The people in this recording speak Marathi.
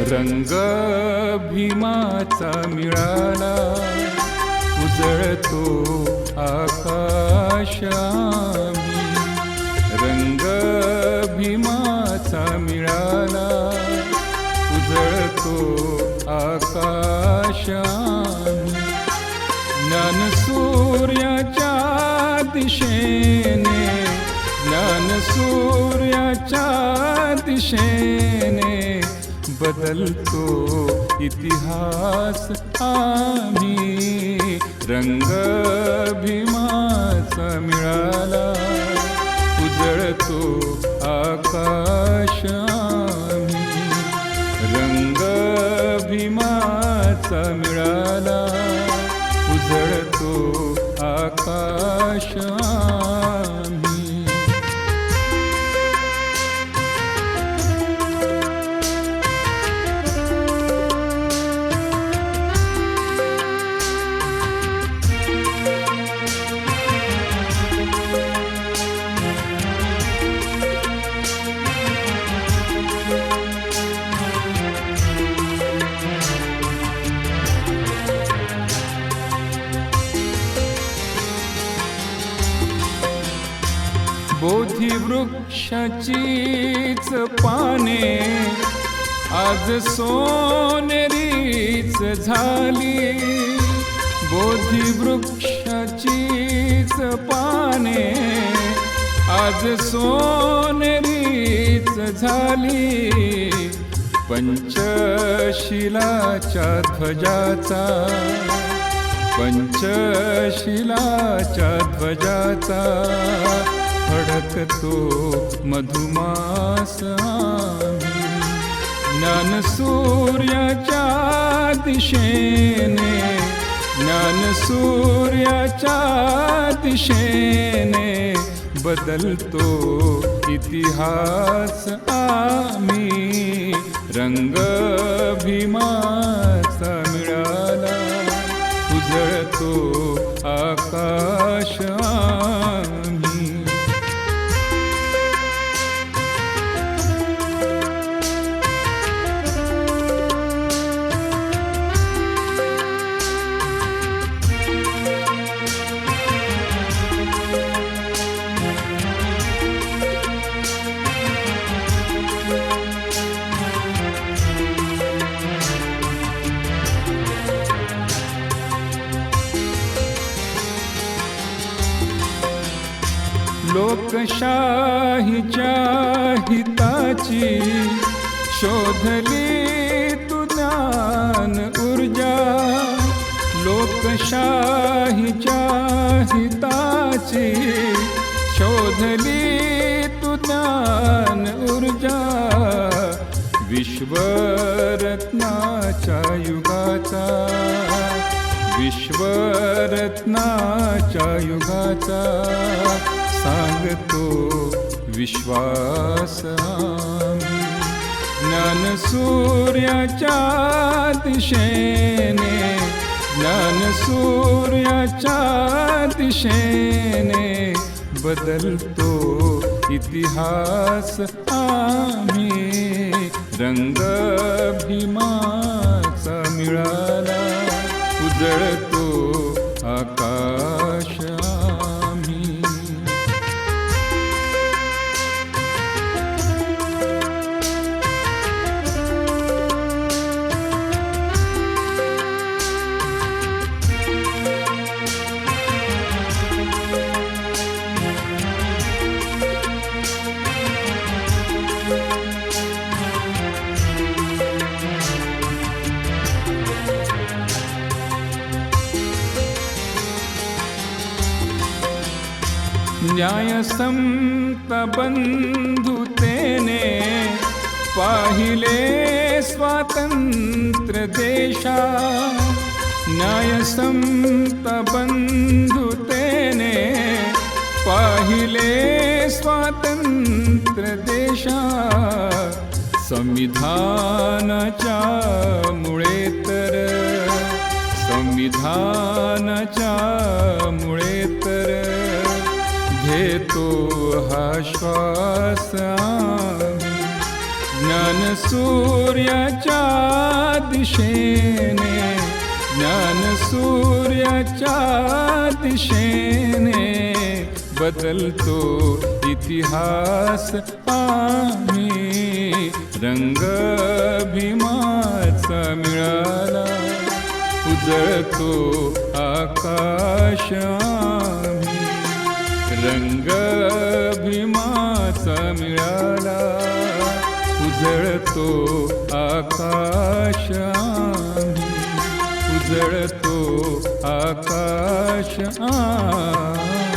रंग भीमाचा मिळाला, उजळतो आकाश आम्ही. रंग भीमाचा मिळाला, उजळतो आकाश आम्ही. ज्ञान सूर्याच्या दिशेने, ज्ञान सूर्याच्या दिशेने बदलतो इतिहास आम्ही. रंग भीमाचा मिळाला, उजळतो आकाश आम्ही. रंग भीमाचा मिळाला, उजळतो आकाश आम्ही. बोधी वृक्षाचीच पाने आज सोनेरीच झाली. बोधी वृक्षाचीच पाने आज सोनेरीच झाली. पंचशिलाच्या ध्वजाचा, पंचशिलाच्या ध्वजाचा फडकतो मधुमास आम्ही. ज्ञान सूर्याच्या दिशेने, ज्ञान सूर्याच्या दिशेने बदलतो इतिहास आम्ही. रंग भीमाचा मिळाला, उजळतो आकाश आम्ही. लोकशाहीच्या हिताची शोधली तू ज्ञान ऊर्जा. लोकशाहीच्या हिताची शोधली तू ज्ञान ऊर्जा. विश्वरत्नाच्या युगाचा, विश्वरत्नाच्या युगाचा सांगतो विश्वास आम्ही. ज्ञान सूर्याच्या दिशेने, ज्ञान सूर्याच्या दिशेने बदलतो इतिहास आम्ही. रंग भीमाचा मिळाला, उजळतो आकाश आम्ही. न्यायसंत बंधुतेने पाहिले स्वातंत्र्य देशा. न्यायसंत बंधुतेने पाहिले स्वातंत्र्य देशा. संविधानाच्या मुळे तर, संविधानाच्या मुळे तर घेतो हा श्वास आम्ही. ज्ञान सूर्याच्या दिशेने, ज्ञान सूर्याच्या दिशेने बदलतो इतिहास आम्ही. रंग भीमाचा मिळाला, उजळतो आकाश आम्ही. रंग भीमाचा मिळाला, उजळतो आकाश आम्ही. उजळतो आकाश आम्ही.